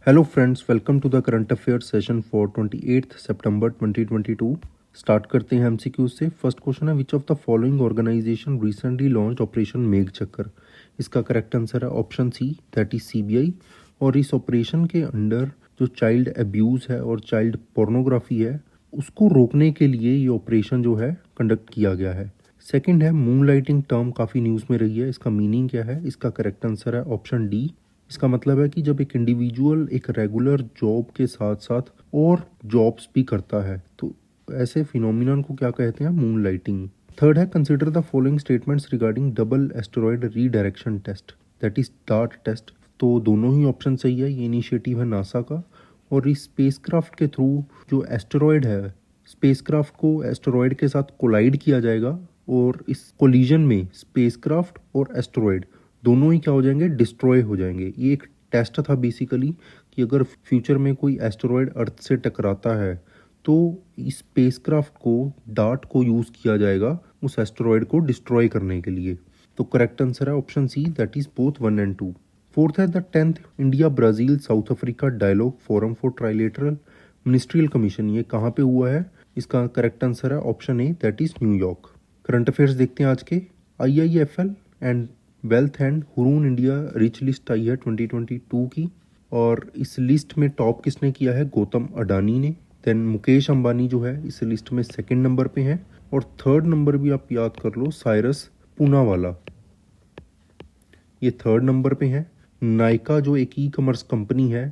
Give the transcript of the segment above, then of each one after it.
Hello friends, welcome to the current affairs session for 28th September 2022. Start करते हैं MCQ से। First question है, which of the following organisation recently launch operation Megh Chakkar. इसका correct answer है option C, that is CBI. और इस operation के under जो चाइल्ड अब्यूज़ है और चाइल्ड पोर्नोग्राफी है उसको रोकने के लिए ये ऑपरेशन जो है कंडक्ट किया गया है। सेकंड है, मून लाइटिंग टर्म काफ़ी न्यूज़ में रही है, इसका मीनिंग क्या है। इसका करेक्ट आंसर है ऑप्शन डी। इसका मतलब है कि जब एक इंडिविजुअल एक रेगुलर जॉब के साथ साथ और जॉब्स भी करता है तो ऐसे फिनोमिनन को क्या कहते हैं, मून लाइटिंग। थर्ड है, consider the following statements regarding double asteroid redirection test, that is DART test. तो दोनों ही ऑप्शन सही है। ये इनिशिएटिव है नासा का और इस स्पेसक्राफ्ट के थ्रू जो एस्टेरॉयड है, स्पेसक्राफ्ट को एस्टेरॉयड के साथ कोलाइड किया जाएगा और इस कोलिजन में स्पेसक्राफ्ट और एस्टेरॉयड दोनों ही क्या हो जाएंगे, डिस्ट्रॉय हो जाएंगे। ये एक टेस्ट था बेसिकली कि अगर फ्यूचर में कोई एस्टेरॉयड अर्थ से टकराता है तो इस स्पेसक्राफ्ट को डार्ट को यूज़ किया जाएगा उस एस्टेरॉयड को डिस्ट्रॉय करने के लिए। तो करेक्ट आंसर है option C, that is both 1 और 2। फोर्थ है, the 10th India Brazil South Africa dialogue forum for trilateral ministerial commission, ये कहाँ पे हुआ है। इसका करेक्ट आंसर है option A, that is New York. Current affairs देखते हैं आज के। IIFL and wealth and Hurun India rich list आई है 2022 की और इस लिस्ट में टॉप किसने किया है, गौतम अडानी ने। देन मुकेश अंबानी जो है इस लिस्ट में सेकंड नंबर पे हैं और थर्ड नंबर भी आप याद कर लो, साइरस पूनावाला, ये थर्ड नंबर पे हैं। नायका जो एक ई कॉमर्स कंपनी है,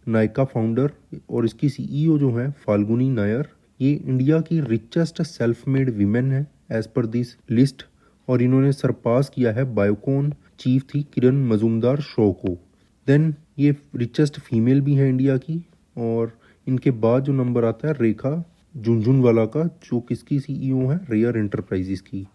नायका फाउंडर और इसकी CEO जो है फाल्गुनी नायर, ये इंडिया की रिचेस्ट सेल्फ मेड वीमेन है एज पर दिस लिस्ट और इन्होंने सरपास किया है बायोकॉन चीफ थी किरण मजूमदार शो को। देन ये रिचेस्ट फीमेल भी है इंडिया की और इनके बाद जो नंबर आता है रेखा झुनझुनवाला का, जो किसकी CEO है, रेयर एंटरप्राइजेस की।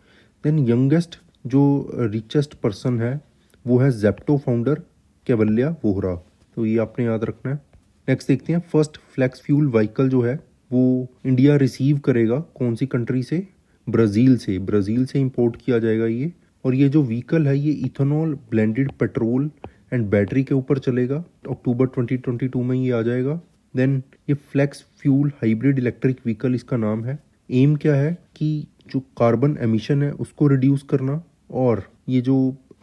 देन यंगेस्ट जो रिचेस्ट पर्सन है वो है जेप्टो फाउंडर केवल्या वोहरा, तो ये आपने याद रखना है। नेक्स्ट देखते हैं, फर्स्ट फ्लैक्स फ्यूल व्हीकल जो है वो इंडिया रिसीव करेगा कौन सी कंट्री से, ब्राज़ील से। ब्राज़ील से इंपोर्ट किया जाएगा ये और ये जो व्हीकल है ये ethanol blended petrol and battery के ऊपर चलेगा। अक्टूबर 2022 में ये आ जाएगा। देन ये flex fuel hybrid electric vehicle इसका नाम है। एम क्या है कि जो कार्बन एमिशन है उसको रिड्यूस करना और ये जो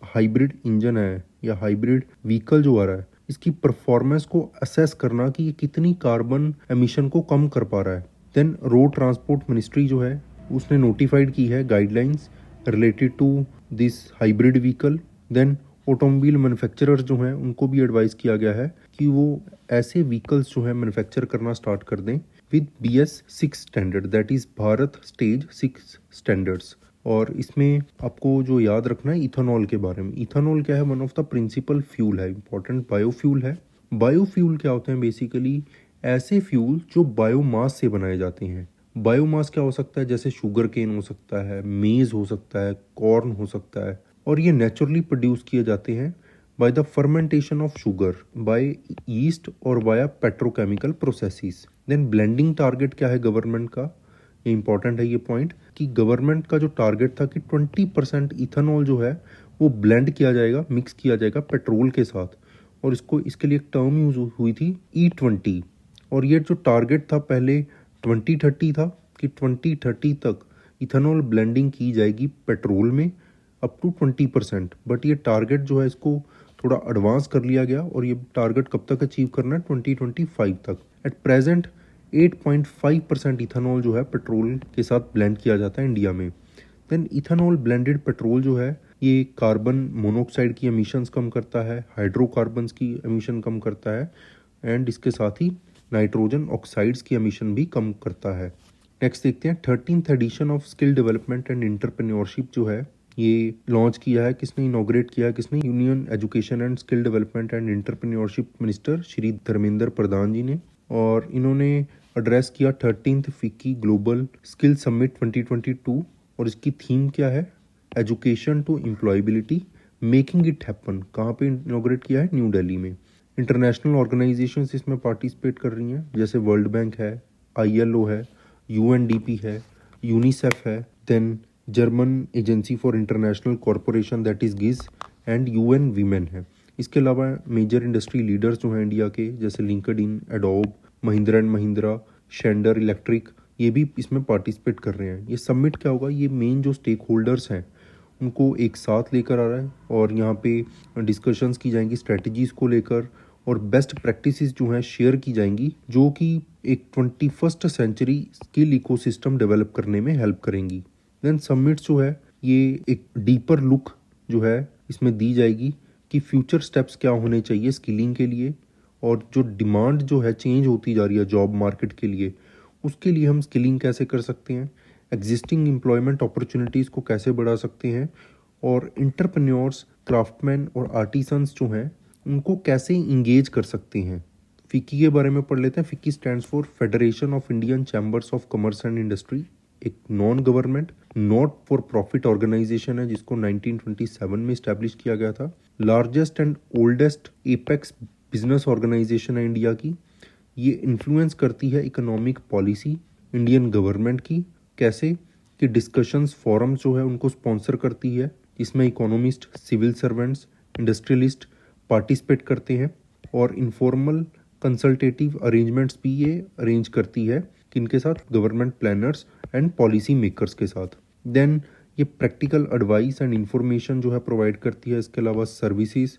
हाइब्रिड इंजन है या हाइब्रिड व्हीकल जो आ रहा है इसकी परफॉर्मेंस को असेस करना कि ये कितनी कार्बन एमिशन को कम कर पा रहा है। देन रोड ट्रांसपोर्ट मिनिस्ट्री जो है उसने नोटिफाइड की है guidelines related to this hybrid vehicle. Then automobile manufacturers जो हैं उनको भी एडवाइस किया गया है कि वो ऐसे व्हीकल्स जो है मैन्युफैक्चर करना स्टार्ट कर दें with BS6 standard, that is Bharat stage 6 standards. और इसमें आपको जो याद रखना है इथेनॉल के बारे में। इथेनॉल क्या है, one of the principal fuel है, इंपॉर्टेंट बायोफ्यूल है। बायोफ्यूल क्या होते हैं, बेसिकली ऐसे फ्यूल जो बायोमास से बनाए जाते हैं। बायोमास क्या हो सकता है, जैसे शुगर केन हो सकता है, मेज हो सकता है, कॉर्न हो सकता है और ये नेचुरली प्रोड्यूस किए जाते हैं by the fermentation of sugar by yeast और via petrochemical processes. Then blending target क्या है गवर्नमेंट का, ये इंपॉर्टेंट है ये पॉइंट कि गवर्नमेंट का जो टारगेट था कि 20% इथेनॉल जो है वो ब्लेंड किया जाएगा, मिक्स किया जाएगा पेट्रोल के साथ और इसको इसके लिए एक टर्म यूज हुई थी E20। और ये जो टारगेट था पहले 2030 था कि 2030 तक इथेनॉल ब्लेंडिंग की जाएगी पेट्रोल में अप टू 20%, बट ये टारगेट जो है इसको थोड़ा एडवांस कर लिया गया और ये टारगेट कब तक अचीव करना है, 2025 तक। एट प्रेजेंट 8.5% इथेनॉल जो है पेट्रोल के साथ ब्लेंड किया जाता है इंडिया में। देन इथेनॉल ब्लेंडेड पेट्रोल जो है ये कार्बन मोनोऑक्साइड की एमिशंस कम करता है, हाइड्रोकार्बन्स की एमिशन कम करता है एंड इसके साथ ही नाइट्रोजन ऑक्साइड्स की एमिशन भी कम करता है। नेक्स्ट देखते हैं, 13th edition of skill development and entrepreneurship जो है ये लॉन्च किया है किसने, इनॉग्रेट किया है किसने, union education and skill development and entrepreneurship minister Shri Dharmendra Pradhan ji ने। और इन्होंने एड्रेस किया 13th FICCI global skill summit 2022 और इसकी थीम क्या है, education to employability making it happen. कहाँ पे इनॉग्रेट किया है, न्यू दिल्ली में। इंटरनेशनल ऑर्गेनाइजेशंस इसमें पार्टिसिपेट कर रही हैं जैसे वर्ल्ड बैंक है, ILO है, UNDP है, यूनिसेफ है, then German agency for international corporation that is गिज एंड UN वीमेन है। इसके अलावा मेजर इंडस्ट्री लीडर्स जो हैं इंडिया के, जैसे LinkedIn, Adobe, Mahindra and Mahindra, Schneider electric, ये भी इसमें पार्टिसिपेट कर रहे हैं। ये समिट क्या होगा, ये मेन जो स्टेक होल्डर्स हैं उनको एक साथ लेकर आ रहा है और यहाँ पे डिस्कशंस की जाएंगी स्ट्रेटजीज़ को लेकर, और बेस्ट प्रैक्टिसेस जो हैं शेयर की जाएंगी, जो कि एक 21st century skill ecosystem develop करने में हेल्प करेंगी। देन समिट्स जो है ये एक डीपर लुक जो है इसमें दी जाएगी कि फ्यूचर स्टेप्स क्या होने चाहिए स्किलिंग के लिए, और जो डिमांड जो है चेंज होती जा रही है जॉब मार्केट के लिए, उसके लिए हम स्किलिंग कैसे कर सकते हैं, एग्जिस्टिंग एम्प्लॉयमेंट अपॉर्चुनिटीज़ को कैसे बढ़ा सकते हैं, और इंटरप्रेन्योर्स, क्राफ्टमैन और आर्टिसंस जो हैं उनको कैसे इंगेज कर सकते हैं। फिक्की के बारे में पढ़ लेते हैं। FICCI stands for Federation of Indian Chambers of Commerce and Industry, एक non government not for profit organisation है जिसको 1927 में इस्टेब्लिश किया गया था। Largest and oldest apex business organisation है इंडिया की। ये इन्फ्लुएंस करती है इकोनॉमिक पॉलिसी इंडियन गवर्नमेंट की, कैसे कि डिस्कशंस फोरम्स जो है उनको स्पॉन्सर करती है, इसमें economist, civil servants, industrialist participate करते हैं, और इनफॉर्मल कंसल्टेटिव अरेंजमेंट्स भी ये अरेंज करती है किनके साथ, government planners and policy makers के साथ। देन ये प्रैक्टिकल एडवाइस एंड इंफॉर्मेशन जो है प्रोवाइड करती है। इसके अलावा सर्विसेज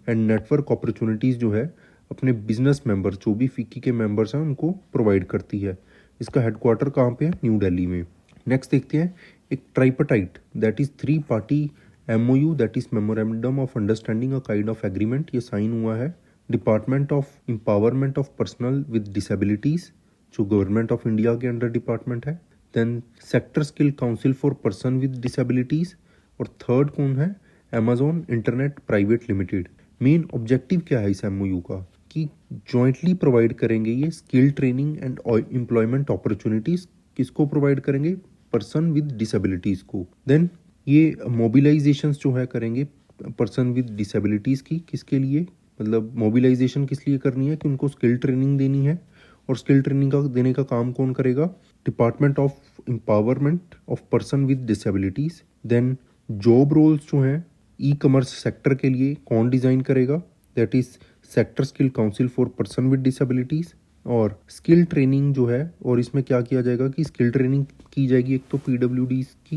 एंड नेटवर्क अपॉर्चुनिटीज़ जो है अपने बिजनेस मेंबर्स, जो भी फिक्की के मेंबर्स हैं उनको प्रोवाइड करती है। इसका हेडक्वार्टर कहाँ पे है, न्यू दिल्ली में। नेक्स्ट देखते हैं एक tripartite, that is 3 party MOU, that is memorandum of understanding, a kind of agreement, ये साइन हुआ है department of empowerment of personal with disabilities, जो गवर्नमेंट ऑफ इंडिया के अंडर डिपार्टमेंट है। Then sector skill council for person with disabilities, और third कौन है, Amazon internet private limited. Main objective क्या है इस MOU का, कि जॉइंटली प्रोवाइड करेंगे ये skill training and employment opportunities, किसको प्रोवाइड करेंगे, पर्सन विद डिसेबिलिटीज को। देन ये मोबिलाइजेशंस जो है करेंगे पर्सन विद डिसेबिलिटीज की, किसके लिए, मतलब मोबिलाइजेशन किस लिए करनी है कि उनको स्किल ट्रेनिंग देनी है, और स्किल ट्रेनिंग का देने का काम कौन करेगा, department of empowerment of person with disabilities. Then job roles जो हैं ई-कॉमर्स सेक्टर के लिए कौन डिज़ाइन करेगा, that is sector skill council for person with disabilities. और स्किल ट्रेनिंग जो है, और इसमें क्या किया जाएगा कि स्किल ट्रेनिंग की जाएगी एक तो PWDs की,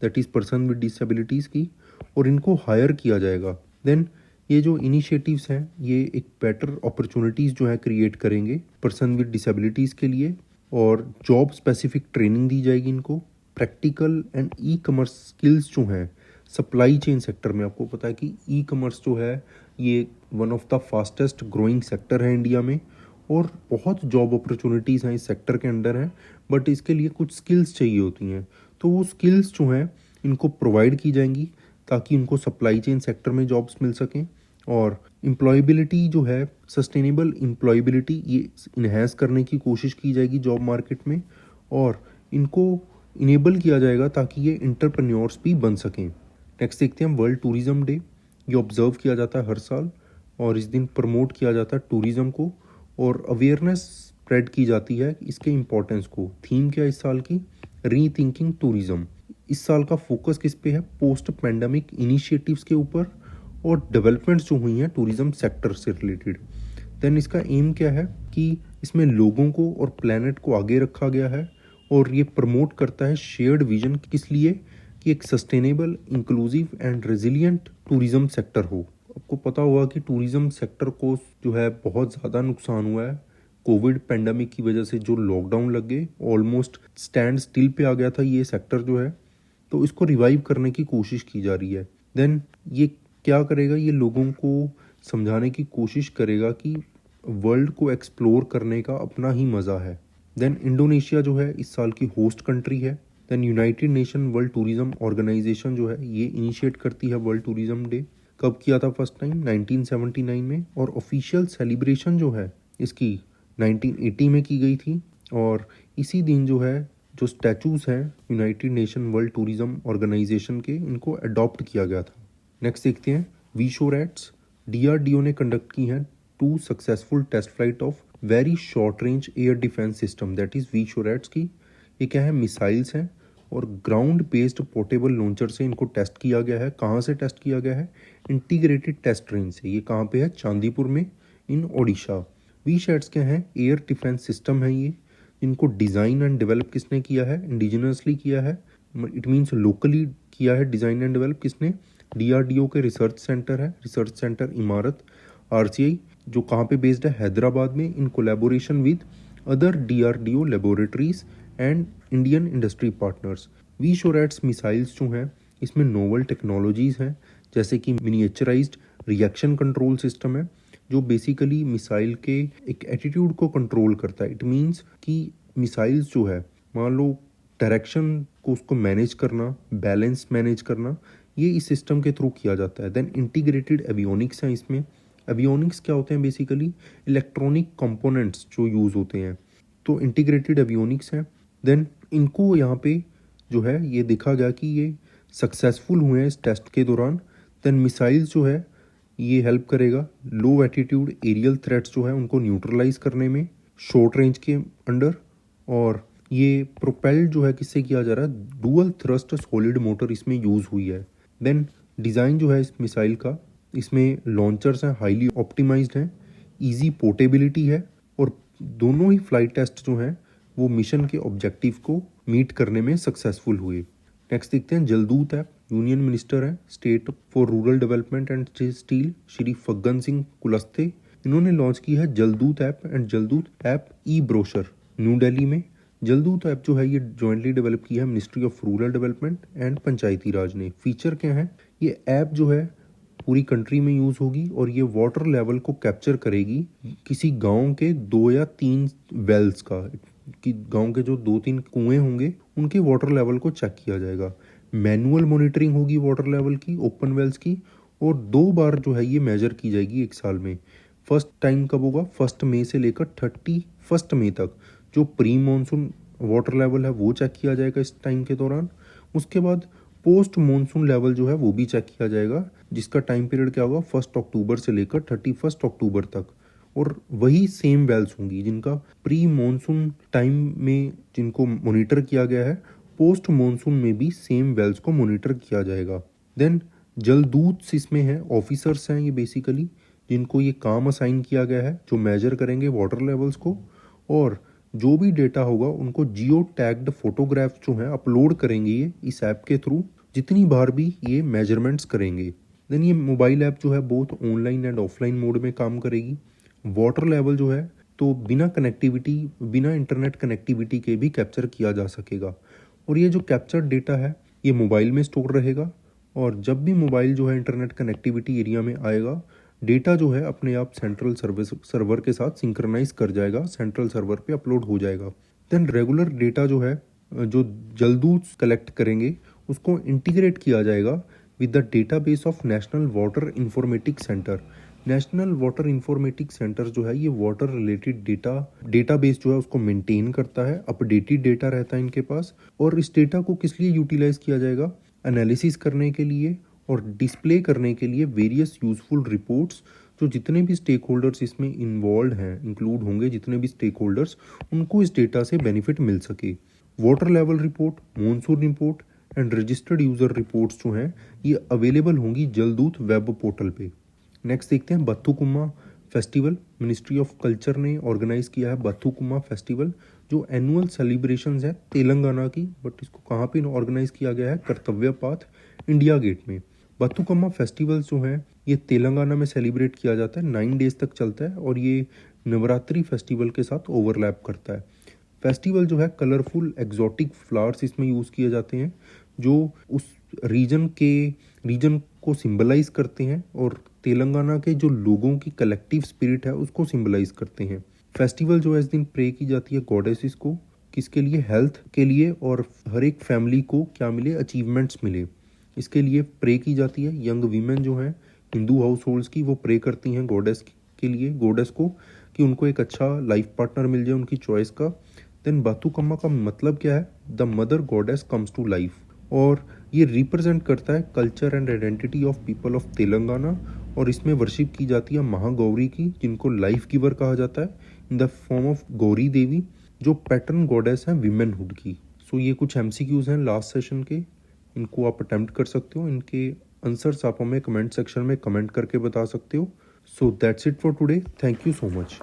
that is person with disabilities की, और इनको हायर किया जाएगा। देन ये जो इनिशिएटिव्स हैं ये एक बेटर अपॉर्चुनिटीज़ जो है क्रिएट करेंगे पर्सन विद डिसेबिलिटीज़ के लिए, और जॉब स्पेसिफिक ट्रेनिंग दी जाएगी इनको। प्रैक्टिकल एंड ई-कॉमर्स स्किल्स जो हैं सप्लाई चेन सेक्टर में, आपको पता है कि ई-कॉमर्स जो है ये one of the fastest growing sector है इंडिया में, और बहुत जॉब अपॉर्चुनिटीज़ हैं इस सेक्टर के अंदर हैं, बट इसके लिए कुछ स्किल्स चाहिए होती हैं। तो वो स्किल्स जो हैं इनको प्रोवाइड की जाएंगी ताकि उनको सप्लाई चेन सेक्टर में जॉब्स मिल सकें। और एम्प्लॉयबिलिटी जो है, सस्टेनेबल एम्प्लॉयबिलिटी, ये इन्हेंस करने की कोशिश की जाएगी जॉब मार्केट में, और इनको इनेबल किया जाएगा ताकि ये इंटरप्रेन्योर्स भी बन सकें। नेक्स्ट देखते हैं वर्ल्ड टूरिज्म डे। ये ऑब्जर्व किया जाता है हर साल, और इस दिन प्रमोट किया जाता है टूरिज्म को, और अवेयरनेस स्प्रेड की जाती है इसके इम्पोर्टेंस को। थीम क्या है इस साल की, रीथिंकिंग टूरिज्म। इस साल का फोकस किस पे है, पोस्ट पैंडमिक इनिशिएटिव्स के ऊपर, और डेवलपमेंट्स जो हुई हैं टूरिज्म सेक्टर से रिलेटेड। देन इसका एम क्या है कि इसमें लोगों को और प्लैनेट को आगे रखा गया है, और ये प्रमोट करता है शेयर्ड विजन, किस लिए, कि एक sustainable, inclusive and resilient tourism sector हो। आपको पता होगा कि टूरिज्म सेक्टर को जो है बहुत ज़्यादा नुकसान हुआ है कोविड पैंडमिक की वजह से, जो लॉकडाउन लग गए, ऑलमोस्ट स्टैंड स्टिल पे आ गया था ये सेक्टर जो है, तो इसको रिवाइव करने की कोशिश की जा रही है। देन ये क्या करेगा, ये लोगों को समझाने की कोशिश करेगा कि वर्ल्ड को एक्सप्लोर करने का अपना ही मज़ा है। देन इंडोनेशिया जो है इस साल की होस्ट कंट्री है। Then United Nation World Tourism Organisation जो है ये इनिशिएट करती है वर्ल्ड टूरिज्म डे। कब किया था फर्स्ट टाइम, 1979 में, और ऑफिशियल सेलिब्रेशन जो है इसकी 1980 में की गई थी, और इसी दिन जो है जो स्टैचूज हैं United Nation World Tourism Organisation के, इनको अडॉप्ट किया गया था। नेक्स्ट देखते हैं वीशोरैट्स। DRDO ने कंडक्ट की हैं 2 successful test flight of very short range air defence system, that is VSHORADS की। ये क्या है, मिसाइल्स हैं, और ग्राउंड बेस्ड पोर्टेबल लॉन्चर से इनको टेस्ट किया गया है। कहाँ से टेस्ट किया गया है? इंटीग्रेटेड टेस्ट रेंज से। ये कहाँ पे है? चांदीपुर में इन ओडिशा। वी शैट्स क्या हैं? एयर डिफेंस सिस्टम है ये। इनको डिज़ाइन एंड डेवलप किसने किया है? इंडिजिनसली किया है। इट मीन्स लोकली किया है डिज़ाइन एंड डेवलप किसने? डीआरडीओ के रिसर्च सेंटर है, रिसर्च सेंटर इमारत आरसीआई, जो कहाँ पे बेस्ड है? हैदराबाद में, in collaboration with other DRDO laboratories and Indian industry partners. VSHORADS missiles जो हैं इसमें नोवल टेक्नोलॉजीज हैं, जैसे कि मिनिएचराइज्ड रिएक्शन कंट्रोल सिस्टम है जो बेसिकली मिसाइल के एक एटीट्यूड को कंट्रोल करता है। इट मीन्स कि मिसाइल्स जो है, मान लो डायरेक्शन को उसको मैनेज करना, बैलेंस मैनेज करना, ये इस सिस्टम के थ्रू किया जाता है। देन इंटीग्रेटेड एवियोनिक्स हैं इसमें। एवियोनिक्स क्या होते हैं? बेसिकली इलेक्ट्रॉनिक कंपोनेंट्स जो यूज़ होते हैं, तो इंटीग्रेटेड एवियोनिक्स हैं। देन इनको यहाँ पे जो है ये देखा गया कि ये सक्सेसफुल हुए हैं इस टेस्ट के दौरान। देन मिसाइल्स जो है ये हेल्प करेगा लो एटीट्यूड एरियल थ्रेट्स जो है उनको न्यूट्रलाइज करने में शॉर्ट रेंज के अंडर। और ये प्रोपेल्ड जो है किससे किया जा रहा है? डुअल थ्रस्ट सॉलिड मोटर इसमें यूज़ हुई है। देन डिज़ाइन जो है इस मिसाइल का, इसमें लॉन्चर्स हैं हाईली ऑप्टिमाइज्ड हैं, इजी पोर्टेबिलिटी है, और दोनों ही फ्लाइट टेस्ट जो हैं वो मिशन के ऑब्जेक्टिव को मीट करने में सक्सेसफुल हुए। नेक्स्ट देखते हैं जलदूत ऐप। यूनियन मिनिस्टर है state for rural development and steel Shri Faggan Singh Kulaste, इन्होंने लॉन्च की है Jaldoot app and Jaldoot app e brochure new Delhi में। जलदूत ऐप जो है ये जॉइंटली डेवलप की है ministry of rural development and Panchayati Raj ने। फीचर क्या है? ये ऐप जो है पूरी कंट्री में यूज़ होगी और ये वाटर लेवल को कैप्चर करेगी किसी गांव के 2 या 3 वेल्स का, कि गांव के जो 2-3 कुएं होंगे उनके वाटर लेवल को चेक किया जाएगा। मैनुअल मॉनिटरिंग होगी वाटर लेवल की, ओपन वेल्स की, और 2 बार जो है ये मेजर की जाएगी 1 साल में। फर्स्ट टाइम कब होगा? 1 मई से लेकर 31 मई तक जो प्री मानसून वाटर लेवल है वो चेक किया जाएगा इस टाइम के दौरान। उसके बाद पोस्ट मानसून लेवल जो है वो भी चेक किया जाएगा, जिसका टाइम पीरियड क्या होगा? 1 अक्टूबर से लेकर 31 अक्टूबर तक। और वही सेम वेल्स होंगी जिनका प्री मानसून टाइम में जिनको मॉनिटर किया गया है, पोस्ट मानसून में भी सेम वेल्स को मॉनिटर किया जाएगा। देन जलदूत इसमें है ऑफिसर्स हैं ये बेसिकली, जिनको ये काम असाइन किया गया है, जो मेजर करेंगे वाटर लेवल्स को, और जो भी डेटा होगा उनको जियो टैग्ड फोटोग्राफ जो है अपलोड करेंगे ये इस ऐप के थ्रू, जितनी बार भी ये मेजरमेंट्स करेंगे। देन ये मोबाइल ऐप जो है both online and offline mode में काम करेगी। वाटर लेवल जो है तो बिना कनेक्टिविटी, बिना इंटरनेट कनेक्टिविटी के भी कैप्चर किया जा सकेगा। और ये जो कैप्चर डेटा है ये मोबाइल में स्टोर रहेगा, और जब भी मोबाइल जो है इंटरनेट कनेक्टिविटी एरिया में आएगा, डेटा जो है अपने आप सेंट्रल सर्वर के साथ सिंक्रोनाइज कर जाएगा, सेंट्रल सर्वर पे अपलोड हो जाएगा। देन रेगुलर डेटा जो है जो जलदूत कलेक्ट करेंगे उसको इंटीग्रेट किया जाएगा with the database of national water informatics centre. National water informatics centre जो है ये वाटर रिलेटेड डेटाबेस जो है उसको मेंटेन करता है, अपडेटेड डेटा रहता है इनके पास। और इस डेटा को किस लिए यूटिलाइज किया जाएगा? एनालिसिस करने के लिए और डिस्प्ले करने के लिए वेरियस यूजफुल रिपोर्ट्स, जो जितने भी स्टेक होल्डर्स इसमें इन्वॉल्व हैं, इंक्लूड होंगे जितने भी स्टेक होल्डर्स, उनको इस डेटा से बेनिफिट मिल सके। Water level report, monsoon report and registered user reports जो हैं ये अवेलेबल होंगी जलदूत वेब पोर्टल पे। नेक्स्ट देखते हैं Bathukamma festival. Ministry of culture ने ऑर्गेनाइज किया है बथुकुम्मा फेस्टिवल, जो एनुअल सेलिब्रेशंस है तेलंगाना की, बट इसको कहाँ पे ऑर्गेनाइज किया गया है? कर्तव्य पाथ इंडिया गेट में। बथुकम्मा फेस्टिवल जो है ये तेलंगाना में सेलिब्रेट किया जाता है, 9 डेज तक चलता है, और ये नवरात्रि फेस्टिवल के साथ ओवरलैप करता है। फेस्टिवल जो है कलरफुल एग्जॉटिक फ्लावर्स इसमें यूज़ किए जाते हैं, जो उस रीजन को सिंबलाइज करते हैं और तेलंगाना के जो लोगों की कलेक्टिव स्पिरिट है उसको सिंबलाइज करते हैं। फेस्टिवल जो है इस दिन प्रे की जाती है गॉडेसेस को, किसके लिए? हेल्थ के लिए, और हर एक फैमिली को क्या मिले? अचीवमेंट्स मिले, इसके लिए प्रे की जाती है। यंग वीमेन जो हैं हिंदू हाउस होल्ड्स की, वो प्रे करती हैं गॉडेस के लिए, गॉडेस को, कि उनको एक अच्छा लाइफ पार्टनर मिल जाए उनकी चॉइस का। देन बाथुकम्मा का मतलब क्या है? The mother goddess comes to life, और ये रिप्रेजेंट करता है culture and identity of people of Telangana. और इसमें वर्शिप की जाती है महागौरी की, जिनको लाइफ गिवर कहा जाता है, in the form of Gauri Devi, जो पैटर्न गॉडेस हैं विमेनहुड की। सो ये कुछ MCQs हैं लास्ट सेशन के, इनको आप अटैम्प्ट कर सकते हो। इनके आंसर्स आप हमें कमेंट सेक्शन में कमेंट करके बता सकते हो। So that's it for today, thank you so much.